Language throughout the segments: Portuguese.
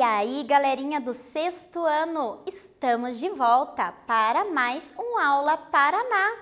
aí, galerinha do sexto ano, estamos de volta para mais um Aula Paraná.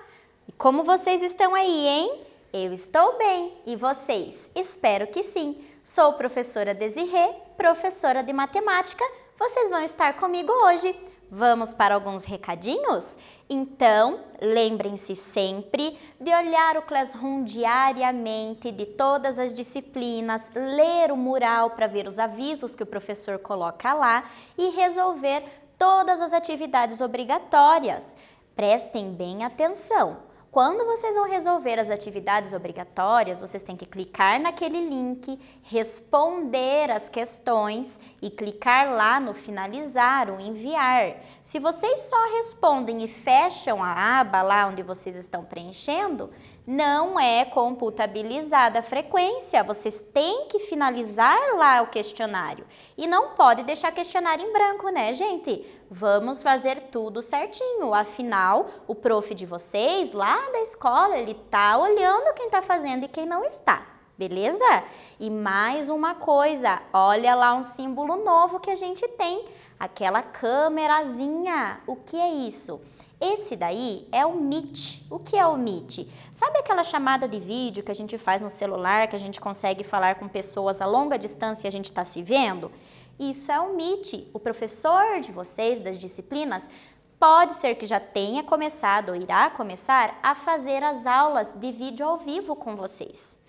E como vocês estão aí, hein? Eu estou bem, e vocês? Espero que sim. Sou professora Desirê, professora de matemática. Vocês vão estar comigo hoje. Vamos para alguns recadinhos? Então, lembrem-se sempre de olhar o Classroom diariamente de todas as disciplinas, ler o mural para ver os avisos que o professor coloca lá e resolver todas as atividades obrigatórias. Prestem bem atenção. Quando vocês vão resolver as atividades obrigatórias, vocês têm que clicar naquele link, responder as questões e clicar lá no finalizar, o enviar. Se vocês só respondem e fecham a aba lá onde vocês estão preenchendo, não é computabilizada a frequência. Vocês têm que finalizar lá o questionário. E não pode deixar questionário em branco, né, gente? Vamos fazer tudo certinho. Afinal, o prof de vocês lá da escola, ele tá olhando quem tá fazendo e quem não está. Beleza? E mais uma coisa, olha lá um símbolo novo que a gente tem. Aquela câmerazinha. O que é isso? Esse daí é o Meet. O que é o Meet? Sabe aquela chamada de vídeo que a gente faz no celular, que a gente consegue falar com pessoas a longa distância e a gente está se vendo? Isso é o Meet. O professor de vocês, das disciplinas, pode ser que já tenha começado ou irá começar a fazer as aulas de vídeo ao vivo com vocês.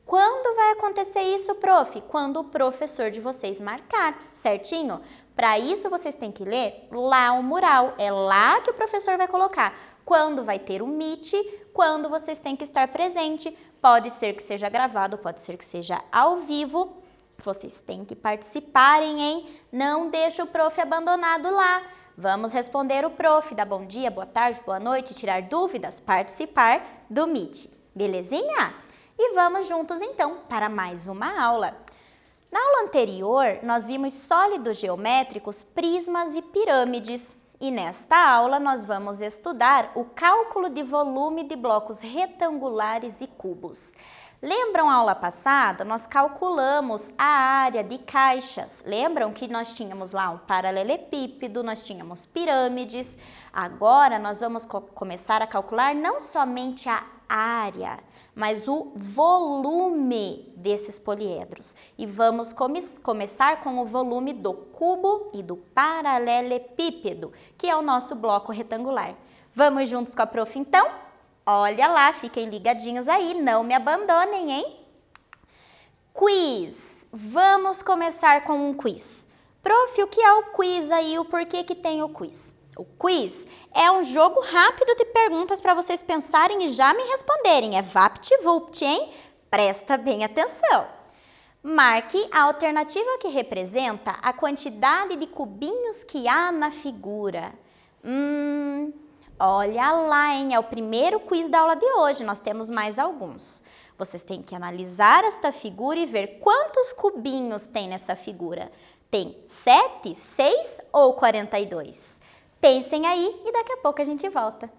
Quando vai acontecer isso, prof? Quando o professor de vocês marcar, certinho? Para isso, vocês têm que ler lá o mural. É lá que o professor vai colocar. Quando vai ter o Meet, quando vocês têm que estar presente. Pode ser que seja gravado, pode ser que seja ao vivo. Vocês têm que participarem, hein? Não deixa o prof abandonado lá. Vamos responder o prof, dar bom dia, boa tarde, boa noite, tirar dúvidas, participar do Meet. Belezinha? E vamos juntos, então, para mais uma aula. Na aula anterior, nós vimos sólidos geométricos, prismas e pirâmides. E nesta aula, nós vamos estudar o cálculo de volume de blocos retangulares e cubos. Lembram a aula passada? Nós calculamos a área de caixas. Lembram que nós tínhamos lá um paralelepípedo, nós tínhamos pirâmides. Agora, nós vamos começar a calcular não somente a área, mas o volume desses poliedros. E vamos começar com o volume do cubo e do paralelepípedo, que é o nosso bloco retangular. Vamos juntos com a prof, então? Olha lá, fiquem ligadinhos aí, não me abandonem, hein? Quiz! Vamos começar com um quiz. Prof, o que é o quiz aí? O porquê que tem o quiz? O quiz é um jogo rápido de perguntas para vocês pensarem e já me responderem. É vapt-vupt, hein? Presta bem atenção. Marque a alternativa que representa a quantidade de cubinhos que há na figura. Olha lá, hein? É o primeiro quiz da aula de hoje. Nós temos mais alguns. Vocês têm que analisar esta figura e ver quantos cubinhos tem nessa figura. Tem 7, 6 ou 42? Pensem aí e daqui a pouco a gente volta.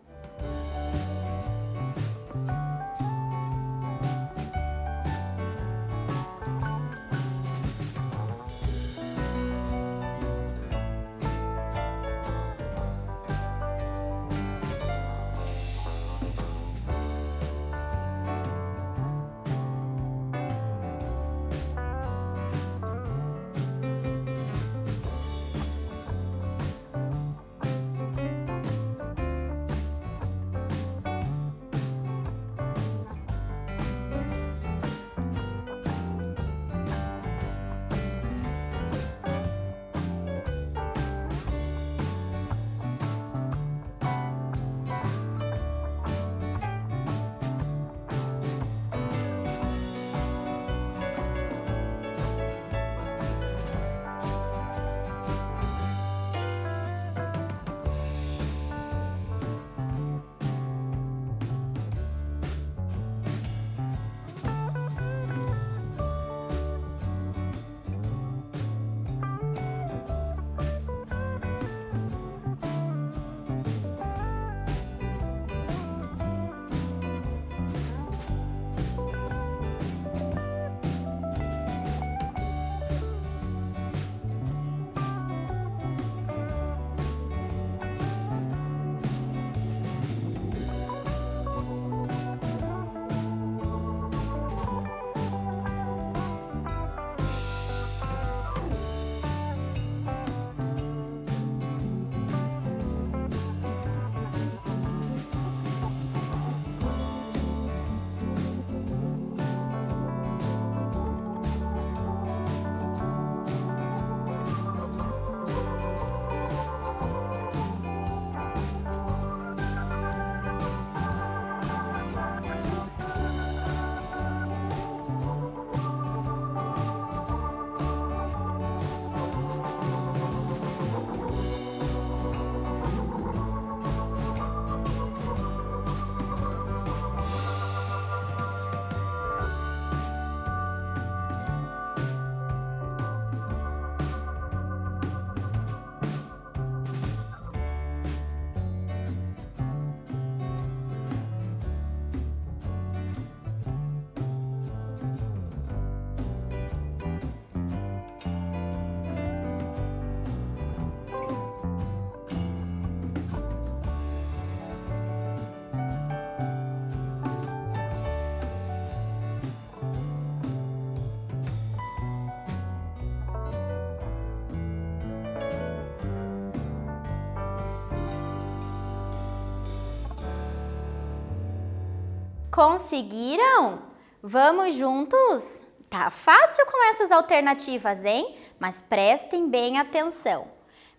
Conseguiram? Vamos juntos? Tá fácil com essas alternativas, hein? Mas prestem bem atenção.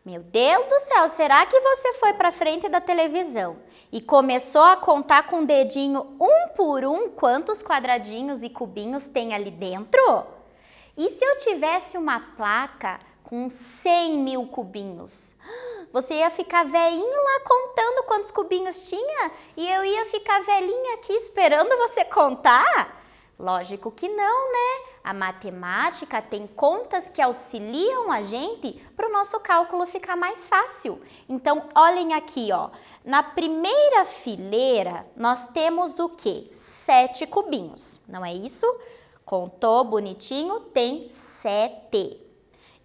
Meu Deus do céu, será que você foi para frente da televisão e começou a contar com o dedinho um por um quantos quadradinhos e cubinhos tem ali dentro? E se eu tivesse uma placa com 100 mil cubinhos? Você ia ficar velhinho lá contando quantos cubinhos tinha e eu ia ficar velhinha aqui esperando você contar? Lógico que não, né? A matemática tem contas que auxiliam a gente para o nosso cálculo ficar mais fácil. Então, olhem aqui, ó. Na primeira fileira, nós temos o quê? 7 cubinhos, não é isso? Contou bonitinho, tem 7.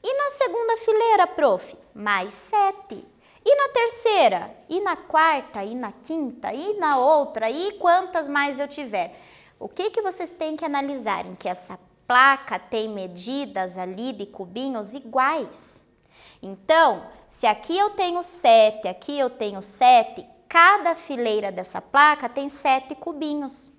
E na segunda fileira, prof? Mais 7. E na terceira? E na quarta? E na quinta? E na outra? E quantas mais eu tiver? O que vocês têm que analisar? Em que essa placa tem medidas ali de cubinhos iguais. Então, se aqui eu tenho 7, aqui eu tenho 7, cada fileira dessa placa tem 7 cubinhos.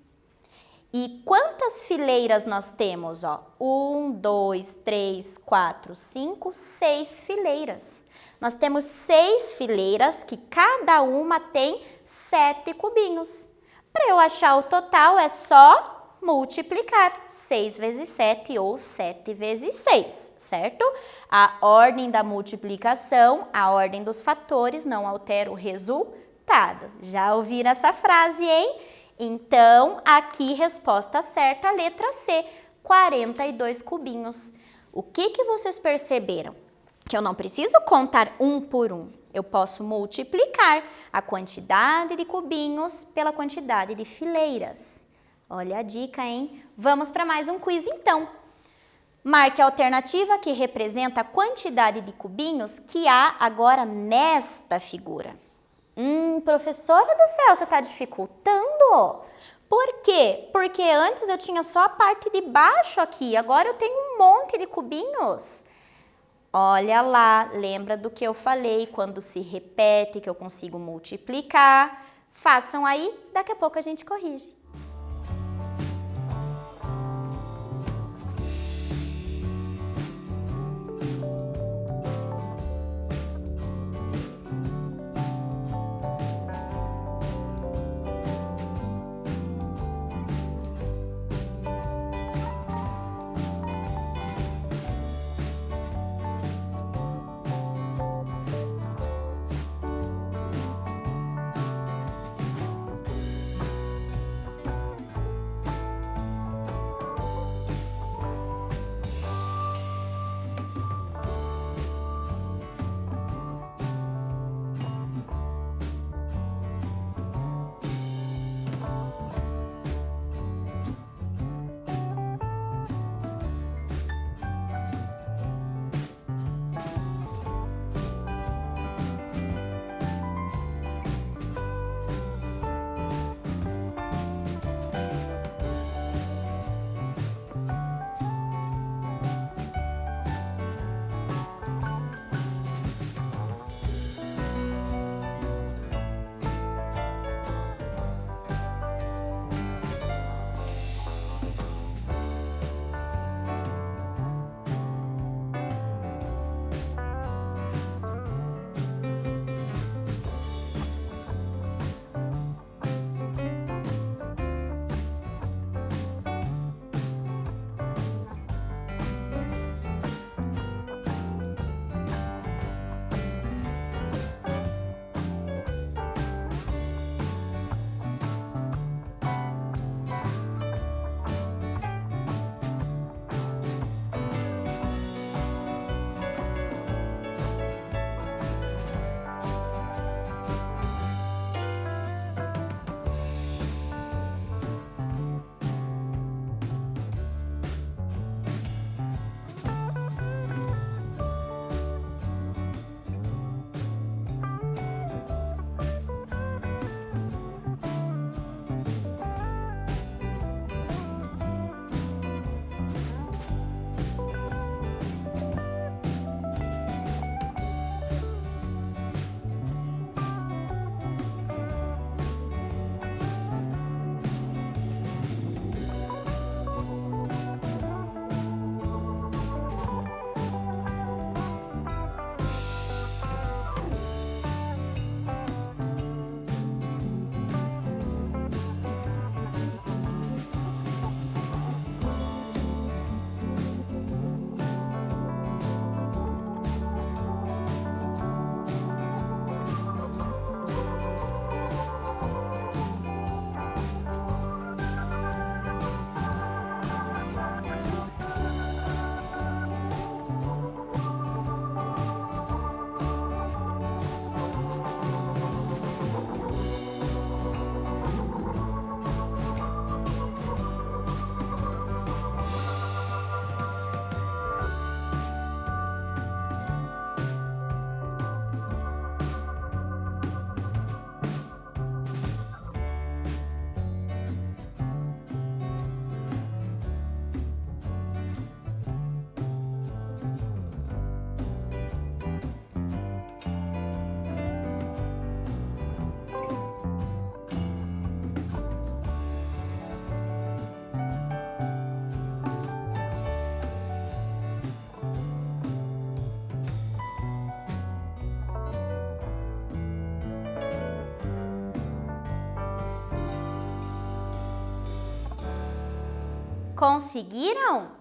E quantas fileiras nós temos? 1, 2, 3, 4, 5, 6 fileiras. Nós temos 6 fileiras que cada uma tem 7 cubinhos. Para eu achar o total é só multiplicar 6 vezes 7 ou 7 vezes 6, certo? A ordem da multiplicação, a ordem dos fatores não altera o resultado. Já ouviram essa frase, hein? Então, aqui, resposta certa, letra C, 42 cubinhos. O que vocês perceberam? Que eu não preciso contar um por um. Eu posso multiplicar a quantidade de cubinhos pela quantidade de fileiras. Olha a dica, hein? Vamos para mais um quiz, então. Marque a alternativa que representa a quantidade de cubinhos que há agora nesta figura. Professora do céu, você está dificultando? Por quê? Porque antes eu tinha só a parte de baixo aqui, agora eu tenho um monte de cubinhos. Olha lá, lembra do que eu falei, quando se repete que eu consigo multiplicar. Façam aí, daqui a pouco a gente corrige. Conseguiram?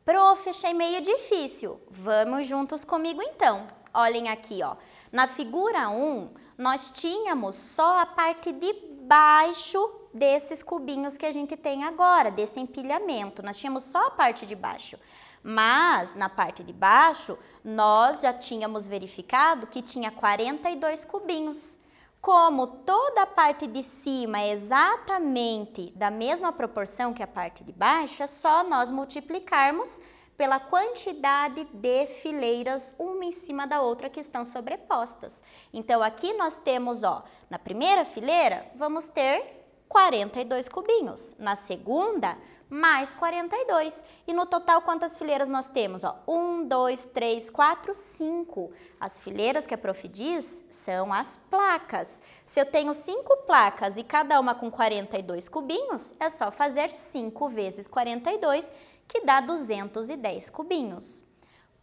Prof, achei meio difícil. Vamos juntos comigo então. Olhem aqui, ó. Na figura 1, nós tínhamos só a parte de baixo desses cubinhos que a gente tem agora, desse empilhamento. Nós tínhamos só a parte de baixo. Mas, na parte de baixo, nós já tínhamos verificado que tinha 42 cubinhos. Como toda a parte de cima é exatamente da mesma proporção que a parte de baixo, é só nós multiplicarmos pela quantidade de fileiras uma em cima da outra que estão sobrepostas. Então, aqui nós temos, ó, na primeira fileira, vamos ter 42 cubinhos. Na segunda, mais 42. E no total, quantas fileiras nós temos? Ó, 1, 2, 3, 4, 5. As fileiras que a prof diz são as placas. Se eu tenho 5 placas e cada uma com 42 cubinhos, é só fazer 5 vezes 42, que dá 210 cubinhos.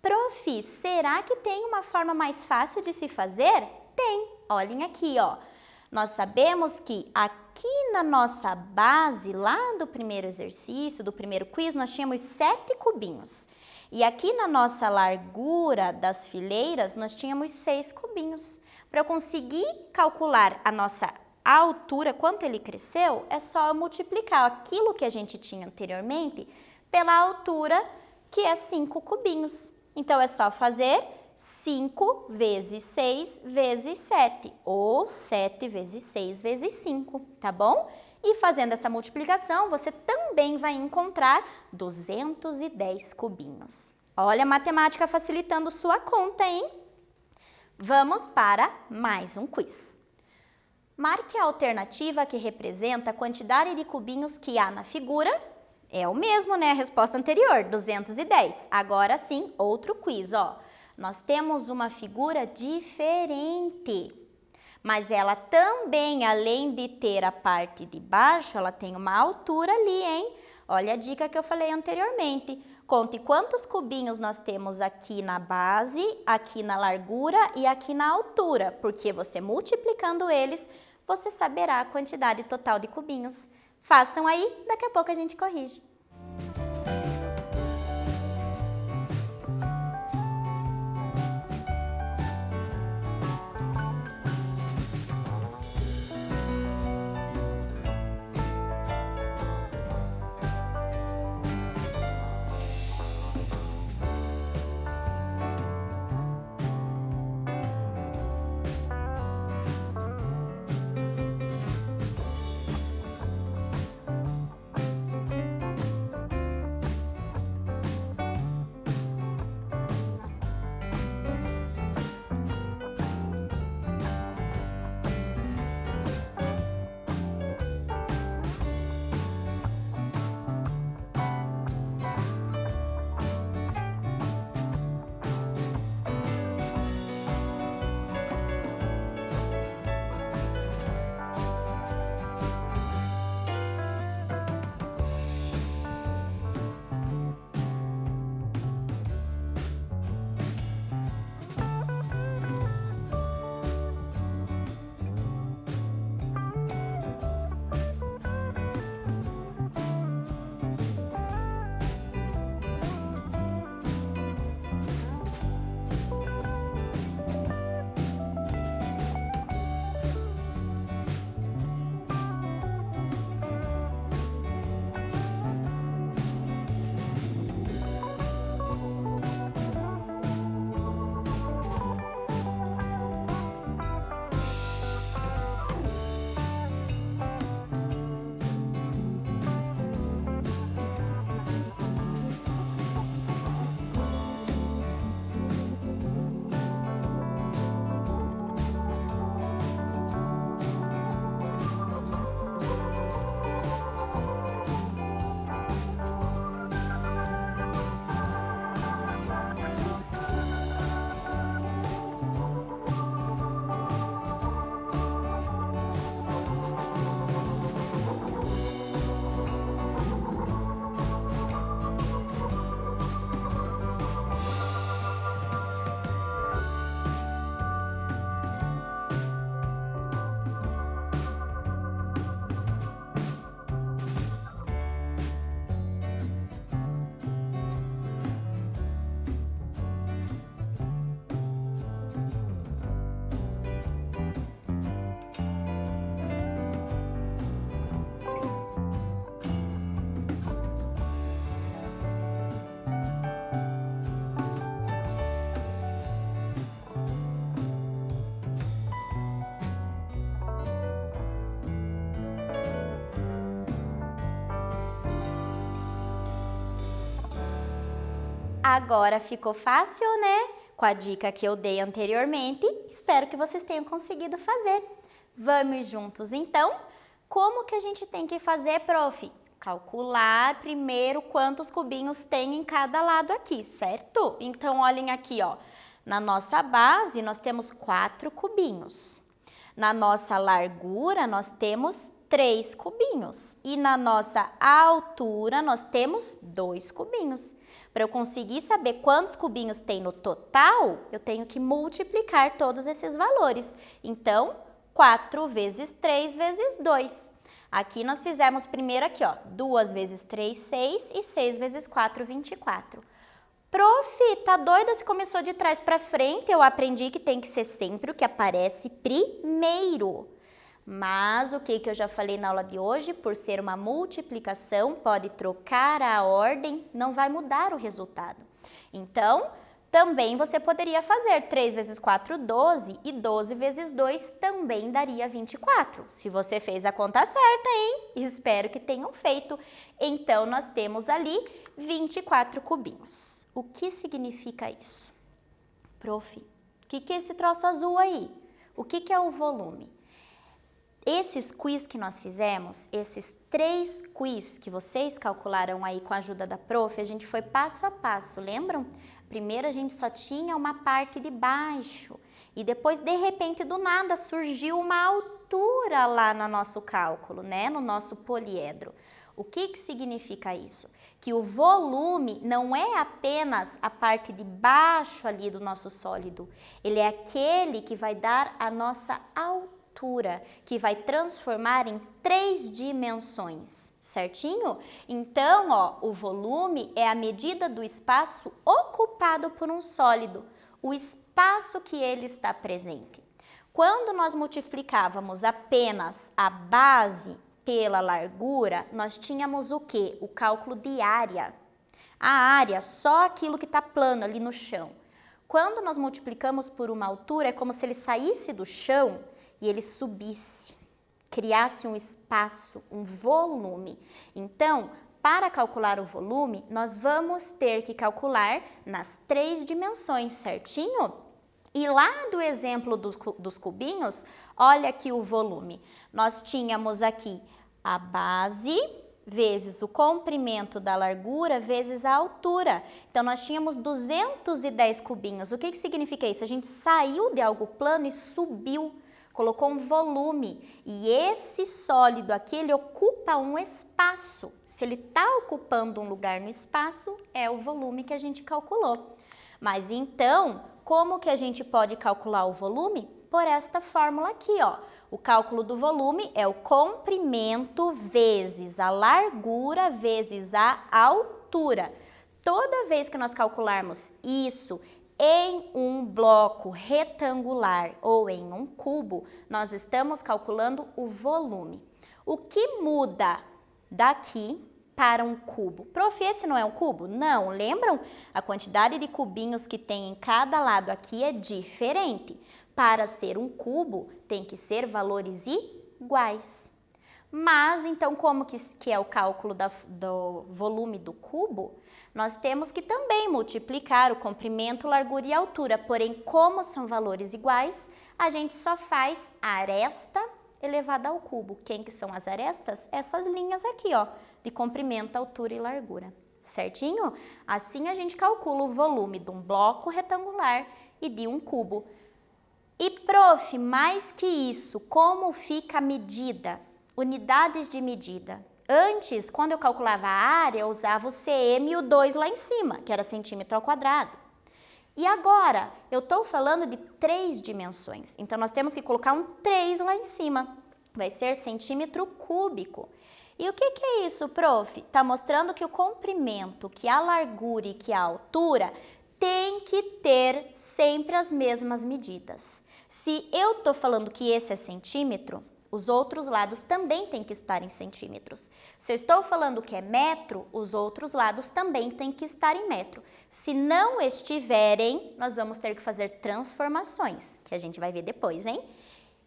Prof, será que tem uma forma mais fácil de se fazer? Tem. Olhem aqui, ó. Nós sabemos que aqui na nossa base, lá do primeiro exercício, do primeiro quiz, nós tínhamos 7 cubinhos. E aqui na nossa largura das fileiras, nós tínhamos 6 cubinhos. Para eu conseguir calcular a nossa altura, quanto ele cresceu, é só eu multiplicar aquilo que a gente tinha anteriormente pela altura, que é 5 cubinhos. Então, é só fazer 5 vezes 6 vezes 7, ou 7 vezes 6 vezes 5, tá bom? E fazendo essa multiplicação, você também vai encontrar 210 cubinhos. Olha a matemática facilitando sua conta, hein? Vamos para mais um quiz. Marque a alternativa que representa a quantidade de cubinhos que há na figura. É o mesmo, né? A resposta anterior, 210. Agora sim, outro quiz, ó. Nós temos uma figura diferente, mas ela também, além de ter a parte de baixo, ela tem uma altura ali, hein? Olha a dica que eu falei anteriormente. Conte quantos cubinhos nós temos aqui na base, aqui na largura e aqui na altura, porque você multiplicando eles, você saberá a quantidade total de cubinhos. Façam aí, daqui a pouco a gente corrige. Agora ficou fácil, né? Com a dica que eu dei anteriormente, espero que vocês tenham conseguido fazer. Vamos juntos, então? Como que a gente tem que fazer, prof? Calcular primeiro quantos cubinhos tem em cada lado aqui, certo? Então, olhem aqui, ó. Na nossa base, nós temos 4 cubinhos. Na nossa largura, nós temos 3 cubinhos. E na nossa altura, nós temos 2 cubinhos. Para eu conseguir saber quantos cubinhos tem no total, eu tenho que multiplicar todos esses valores. Então, 4 vezes 3 vezes 2. Aqui nós fizemos primeiro aqui, ó, 2 vezes 3, 6 e 6 vezes 4, 24. Prof, tá doida se começou de trás para frente? Eu aprendi que tem que ser sempre o que aparece primeiro. Mas o que eu já falei na aula de hoje, por ser uma multiplicação, pode trocar a ordem, não vai mudar o resultado. Então, também você poderia fazer 3 vezes 4, 12 e 12 vezes 2 também daria 24. Se você fez a conta certa, hein? Espero que tenham feito. Então, nós temos ali 24 cubinhos. O que significa isso? Prof, o que é esse troço azul aí? O que é o volume? Esses quiz que nós fizemos, esses 3 quiz que vocês calcularam aí com a ajuda da prof, a gente foi passo a passo, lembram? Primeiro a gente só tinha uma parte de baixo e depois, de repente, do nada, surgiu uma altura lá no nosso cálculo, né? No nosso poliedro. O que significa isso? Que o volume não é apenas a parte de baixo ali do nosso sólido, ele é aquele que vai dar a nossa altura, que vai transformar em 3 dimensões, certinho? Então, ó, o volume é a medida do espaço ocupado por um sólido, o espaço que ele está presente. Quando nós multiplicávamos apenas a base pela largura, nós tínhamos o quê? O cálculo de área. A área, só aquilo que está plano ali no chão. Quando nós multiplicamos por uma altura, é como se ele saísse do chão e ele subisse, criasse um espaço, um volume. Então, para calcular o volume, nós vamos ter que calcular nas 3 dimensões, certinho? E lá do exemplo dos cubinhos, olha aqui o volume. Nós tínhamos aqui a base vezes o comprimento da largura vezes a altura. Então, nós tínhamos 210 cubinhos. O que significa isso? A gente saiu de algo plano e subiu, colocou um volume. E esse sólido aqui, ele ocupa um espaço. Se ele está ocupando um lugar no espaço, é o volume que a gente calculou. Mas então, como que a gente pode calcular o volume? Por esta fórmula aqui, ó. O cálculo do volume é o comprimento vezes a largura vezes a altura. Toda vez que nós calcularmos isso em um bloco retangular ou em um cubo, nós estamos calculando o volume. O que muda daqui para um cubo? Prof, esse não é um cubo? Não, lembram? A quantidade de cubinhos que tem em cada lado aqui é diferente. Para ser um cubo, tem que ser valores iguais. Mas, então, como que é o cálculo do volume do cubo? Nós temos que também multiplicar o comprimento, largura e altura. Porém, como são valores iguais, a gente só faz a aresta elevada ao cubo. Quem que são as arestas? Essas linhas aqui, ó, de comprimento, altura e largura. Certinho? Assim, a gente calcula o volume de um bloco retangular e de um cubo. E, prof, mais que isso, como fica a medida? Unidades de medida. Antes, quando eu calculava a área, eu usava o cm e o 2 lá em cima, que era centímetro ao quadrado. E agora, eu estou falando de 3 dimensões. Então, nós temos que colocar um 3 lá em cima. Vai ser centímetro cúbico. E o que é isso, prof? Está mostrando que o comprimento, que a largura e que a altura tem que ter sempre as mesmas medidas. Se eu estou falando que esse é centímetro, os outros lados também têm que estar em centímetros. Se eu estou falando que é metro, os outros lados também têm que estar em metro. Se não estiverem, nós vamos ter que fazer transformações, que a gente vai ver depois, hein?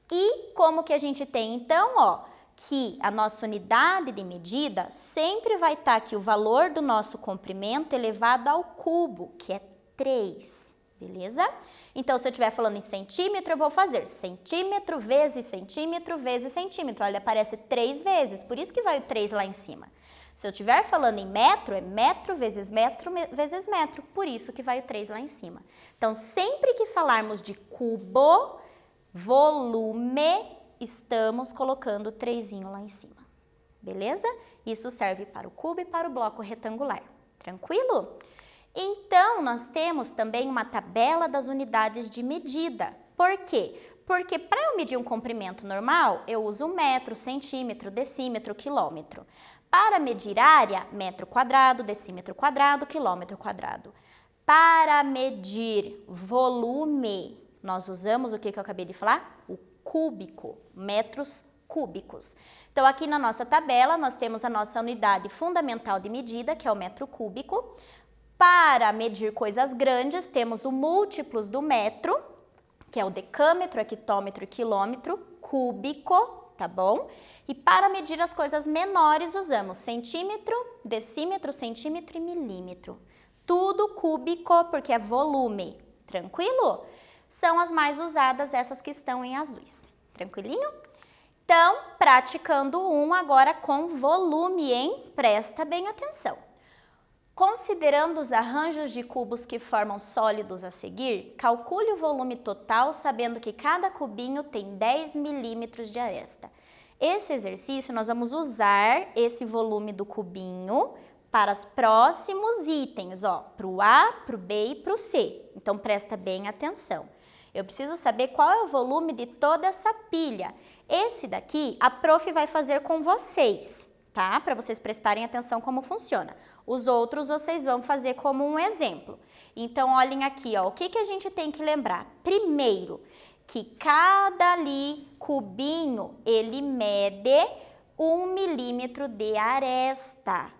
E como que a gente tem, então, ó, que a nossa unidade de medida sempre vai estar aqui o valor do nosso comprimento elevado ao cubo, que é 3, beleza? Então, se eu estiver falando em centímetro, eu vou fazer centímetro vezes centímetro vezes centímetro. Olha, aparece 3 vezes, por isso que vai o 3 lá em cima. Se eu estiver falando em metro, é metro vezes metro vezes metro, por isso que vai o 3 lá em cima. Então, sempre que falarmos de cubo, volume, estamos colocando o 3 lá em cima, beleza? Isso serve para o cubo e para o bloco retangular, tranquilo? Então, nós temos também uma tabela das unidades de medida. Por quê? Porque para eu medir um comprimento normal, eu uso metro, centímetro, decímetro, quilômetro. Para medir área, metro quadrado, decímetro quadrado, quilômetro quadrado. Para medir volume, nós usamos o que eu acabei de falar? O cúbico, metros cúbicos. Então, aqui na nossa tabela, nós temos a nossa unidade fundamental de medida, que é o metro cúbico. Para medir coisas grandes, temos o múltiplos do metro, que é o decâmetro, hectômetro e quilômetro cúbico, tá bom? E para medir as coisas menores, usamos centímetro, decímetro, centímetro e milímetro. Tudo cúbico, porque é volume, tranquilo? São as mais usadas, essas que estão em azuis, tranquilinho? Então, praticando agora com volume, hein? Presta bem atenção. Considerando os arranjos de cubos que formam sólidos a seguir, calcule o volume total sabendo que cada cubinho tem 10 milímetros de aresta. Esse exercício, nós vamos usar esse volume do cubinho para os próximos itens, ó, para o A, para o B e para o C. Então, presta bem atenção. Eu preciso saber qual é o volume de toda essa pilha. Esse daqui, a prof vai fazer com vocês, tá? Para vocês prestarem atenção como funciona. Os outros vocês vão fazer como um exemplo. Então, olhem aqui, ó, o que a gente tem que lembrar? Primeiro, que cada cubinho, ele mede 1 milímetro de aresta,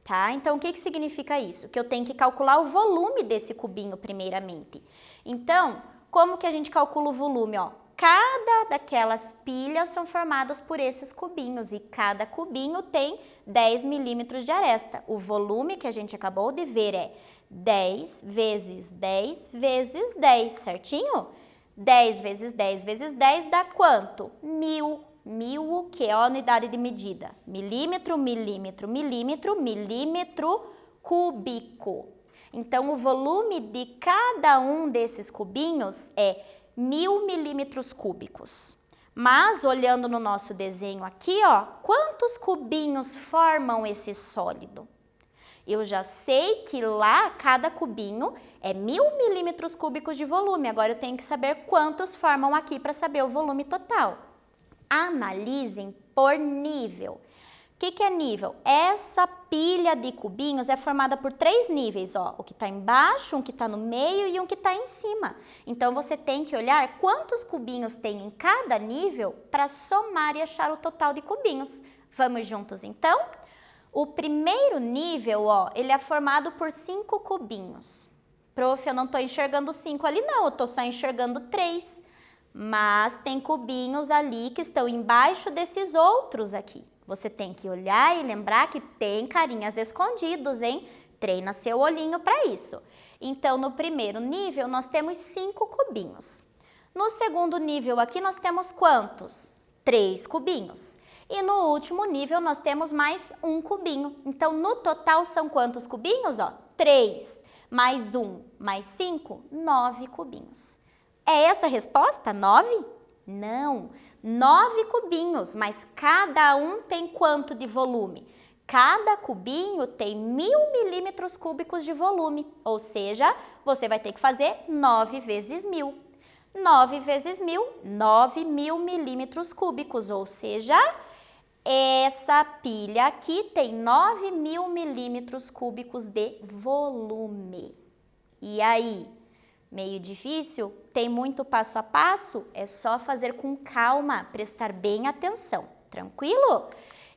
tá? Então, o que significa isso? Que eu tenho que calcular o volume desse cubinho primeiramente. Então, como que a gente calcula o volume, ó? Cada daquelas pilhas são formadas por esses cubinhos e cada cubinho tem 10 milímetros de aresta. O volume que a gente acabou de ver é 10 vezes 10 vezes 10, certinho? 10 vezes 10 vezes 10 dá quanto? 1000. 1000 o que é a unidade de medida? Milímetro, milímetro, milímetro, milímetro cúbico. Então, o volume de cada um desses cubinhos é 1000 milímetros cúbicos. Mas, olhando no nosso desenho aqui, ó, quantos cubinhos formam esse sólido? Eu já sei que lá, cada cubinho é 1000 milímetros cúbicos de volume. Agora, eu tenho que saber quantos formam aqui para saber o volume total. Analisem por nível. O que é nível? Essa pilha de cubinhos é formada por 3 níveis, ó. O que está embaixo, um que está no meio e um que está em cima. Então, você tem que olhar quantos cubinhos tem em cada nível para somar e achar o total de cubinhos. Vamos juntos, então? O primeiro nível, ó, ele é formado por 5 cubinhos. Prof, eu não estou enxergando 5 ali não, eu estou só enxergando 3. Mas tem cubinhos ali que estão embaixo desses outros aqui. Você tem que olhar e lembrar que tem carinhas escondidos, hein? Treina seu olhinho para isso. Então, no primeiro nível, nós temos 5 cubinhos. No segundo nível aqui, nós temos quantos? 3 cubinhos. E no último nível, nós temos mais 1 cubinho. Então, no total, são quantos cubinhos? Ó, 3 mais 1 mais 5, 9 cubinhos. É essa a resposta? 9? Não. 9 cubinhos, mas cada um tem quanto de volume? Cada cubinho tem 1000 milímetros cúbicos de volume, ou seja, você vai ter que fazer 9 vezes 1000. 9 vezes 1000, 9.000 milímetros cúbicos, ou seja, essa pilha aqui tem 9.000 milímetros cúbicos de volume. E aí? Meio difícil? Tem muito passo a passo? É só fazer com calma, prestar bem atenção, tranquilo?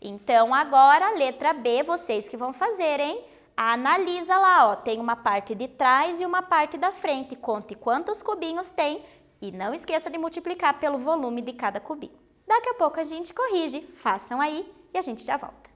Então, agora, letra B, vocês que vão fazer, hein? Analisa lá, ó, tem uma parte de trás e uma parte da frente. Conte quantos cubinhos tem e não esqueça de multiplicar pelo volume de cada cubinho. Dá daqui a pouco a gente corrige. Façam aí e a gente já volta.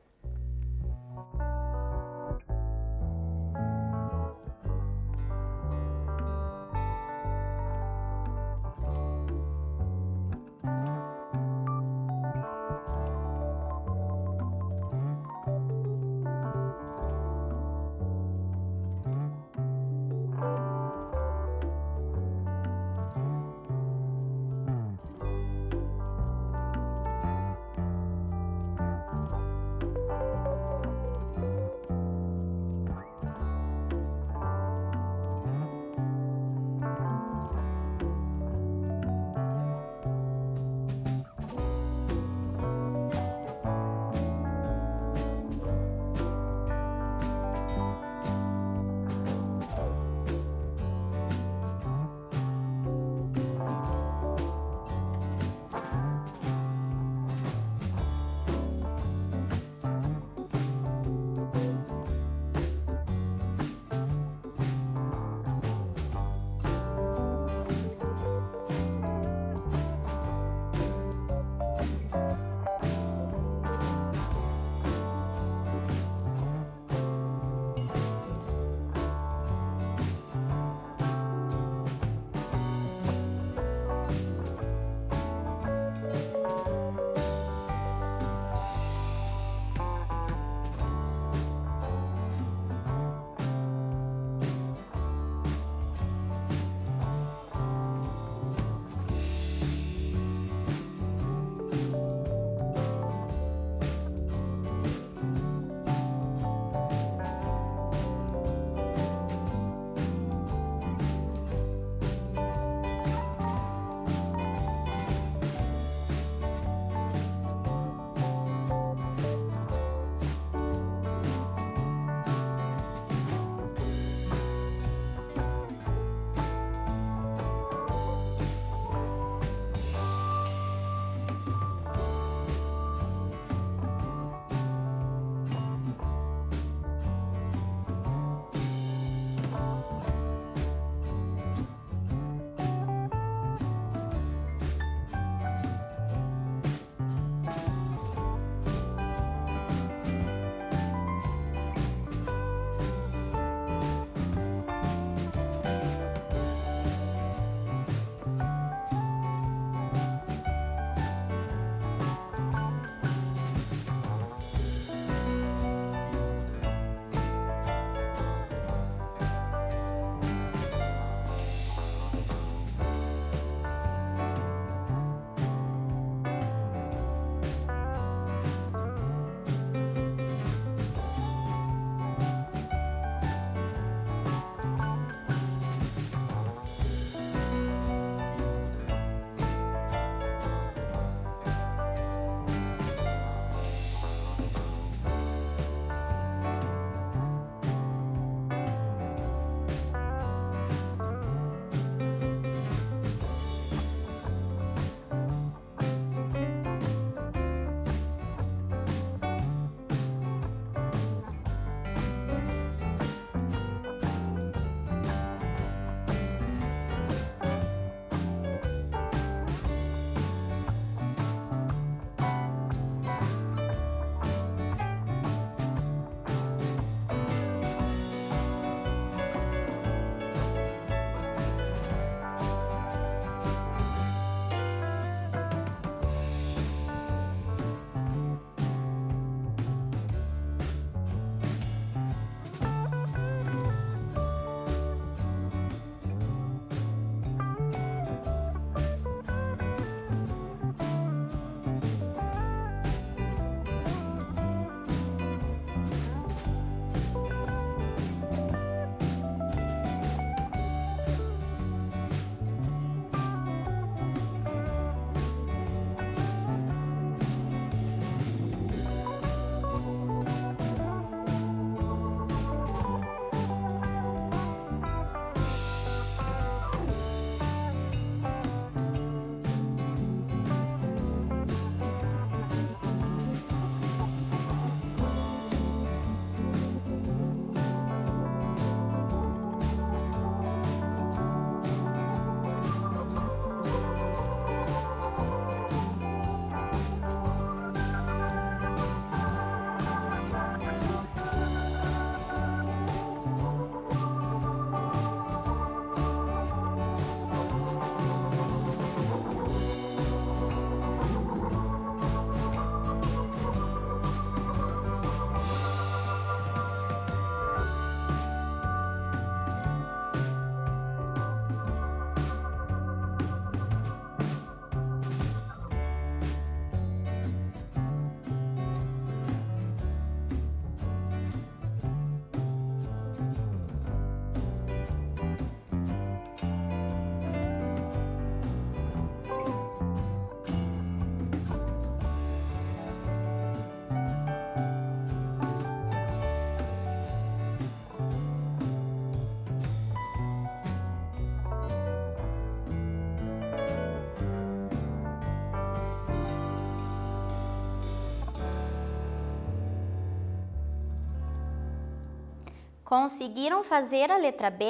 Conseguiram fazer a letra B?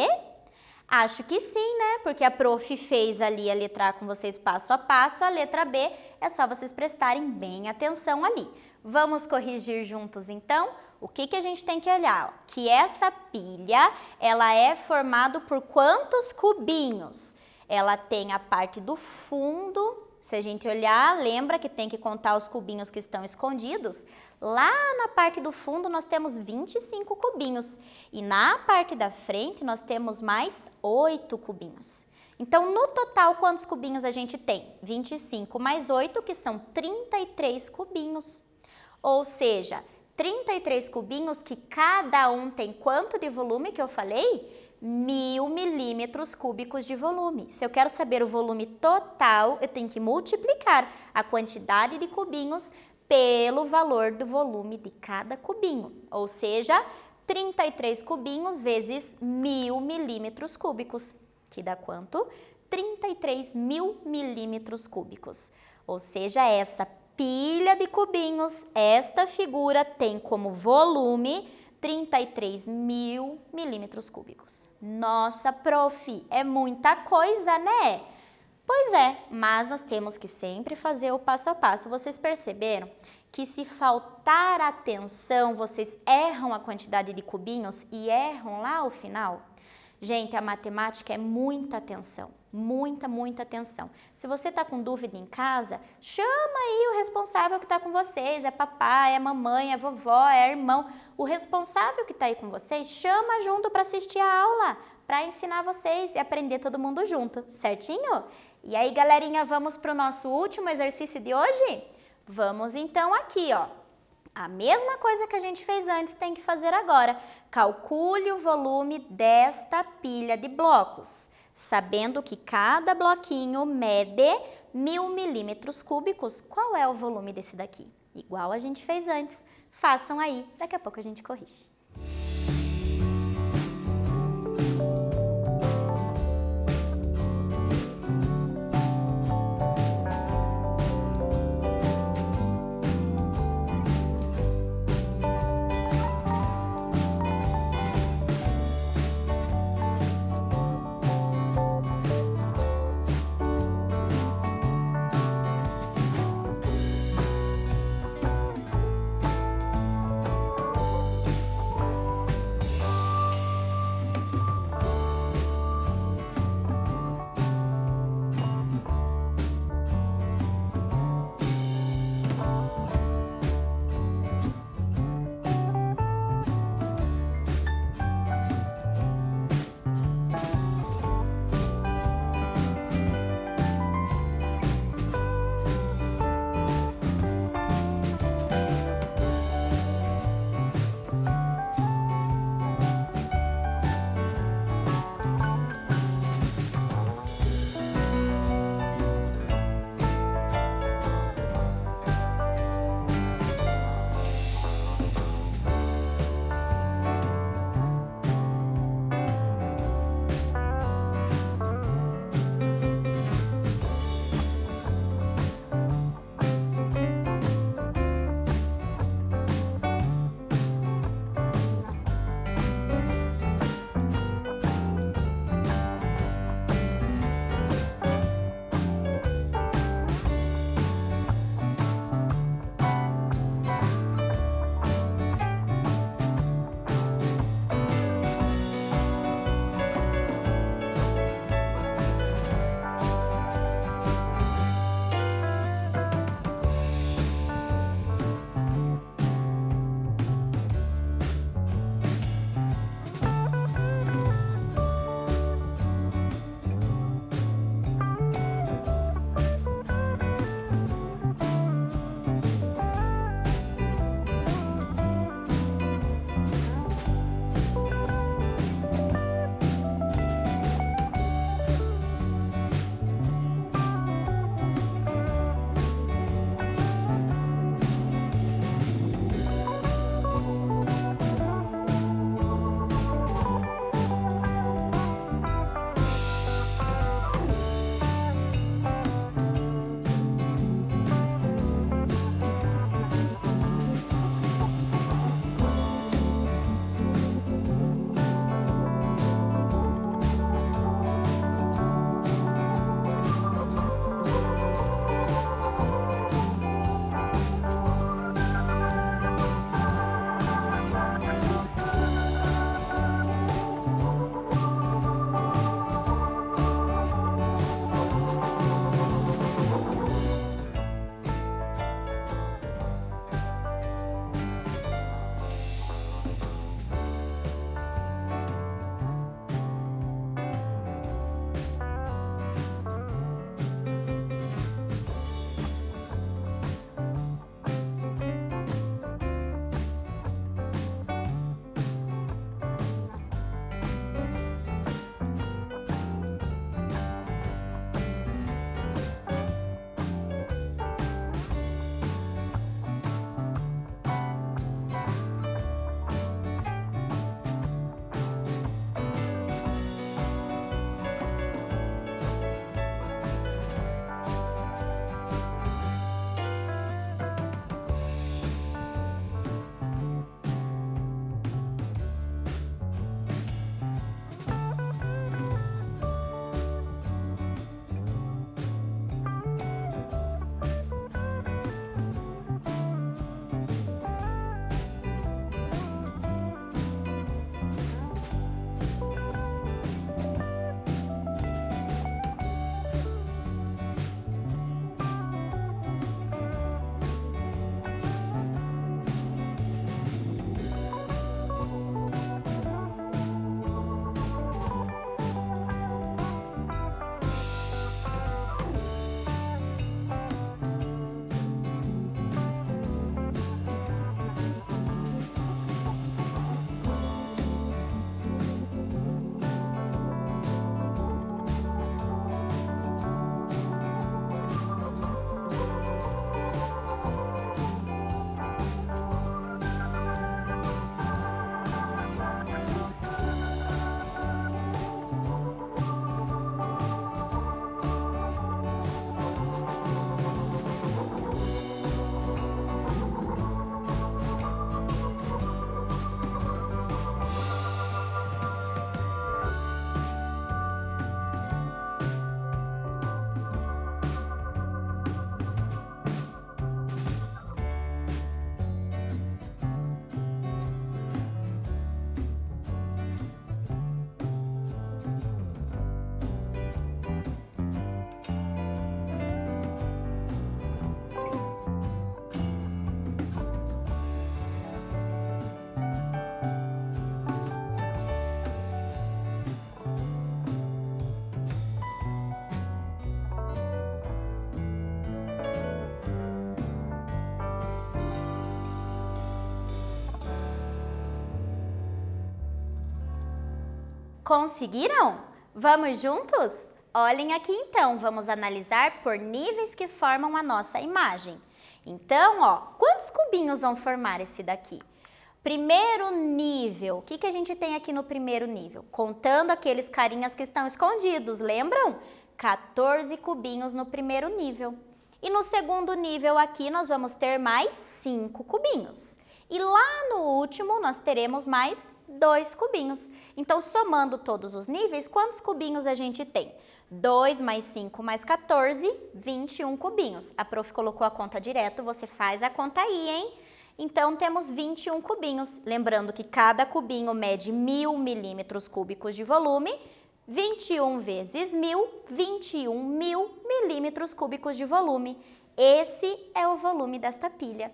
Acho que sim, né? Porque a prof fez ali a letra A com vocês passo a passo, a letra B é só vocês prestarem bem atenção ali. Vamos corrigir juntos então? O que a gente tem que olhar? Que essa pilha, ela é formada por quantos cubinhos? Ela tem a parte do fundo, se a gente olhar, lembra que tem que contar os cubinhos que estão escondidos? Lá na parte do fundo nós temos 25 cubinhos e na parte da frente nós temos mais 8 cubinhos. Então, no total, quantos cubinhos a gente tem? 25 mais 8, que são 33 cubinhos. Ou seja, 33 cubinhos que cada um tem quanto de volume que eu falei? 1000 milímetros cúbicos de volume. Se eu quero saber o volume total, eu tenho que multiplicar a quantidade de cubinhos pelo valor do volume de cada cubinho. Ou seja, 33 cubinhos vezes 1000 milímetros cúbicos, que dá quanto? 33 mil milímetros cúbicos. Ou seja, essa pilha de cubinhos, esta figura tem como volume 33 mil milímetros cúbicos. Nossa, prof, é muita coisa, né? Pois é, mas nós temos que sempre fazer o passo a passo. Vocês perceberam que se faltar atenção, vocês erram a quantidade de cubinhos e erram lá ao final? Gente, a matemática é muita atenção, muita atenção. Se você está com dúvida em casa, chama aí o responsável que está com vocês, é papai, é mamãe, é vovó, é irmão. O responsável que está aí com vocês, chama junto para assistir a aula, para ensinar vocês e aprender todo mundo junto, certinho? E aí, galerinha, vamos para o nosso último exercício de hoje? Vamos então aqui, ó. A mesma coisa que a gente fez antes tem que fazer agora. Calcule o volume desta pilha de blocos, sabendo que cada bloquinho mede 1000 milímetros cúbicos. Qual é o volume desse daqui? Igual a gente fez antes. Façam aí, daqui a pouco a gente corrige. Conseguiram? Vamos juntos? Olhem aqui então, vamos analisar por níveis que formam a nossa imagem. Então, ó, quantos cubinhos vão formar esse daqui? Primeiro nível, o que a gente tem aqui no primeiro nível? Contando aqueles carinhas que estão escondidos, lembram? 14 cubinhos no primeiro nível. E no segundo nível aqui nós vamos ter mais 5 cubinhos. E lá no último nós teremos mais 2 cubinhos. Então, somando todos os níveis, quantos cubinhos a gente tem? 2 mais 5 mais 14, 21 cubinhos. A prof colocou a conta direto, você faz a conta aí, hein? Então, temos 21 cubinhos. Lembrando que cada cubinho mede 1000 milímetros cúbicos de volume. 21 vezes 1000, 21.000 milímetros cúbicos de volume. Esse é o volume desta pilha.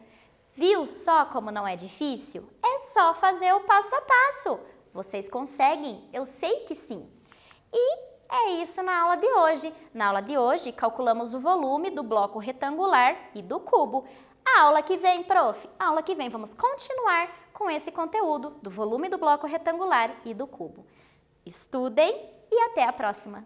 Viu só como não é difícil? É só fazer o passo a passo. Vocês conseguem? Eu sei que sim. E é isso na aula de hoje. Na aula de hoje, calculamos o volume do bloco retangular e do cubo. A aula que vem, prof, a aula que vem vamos continuar com esse conteúdo do volume do bloco retangular e do cubo. Estudem e até a próxima!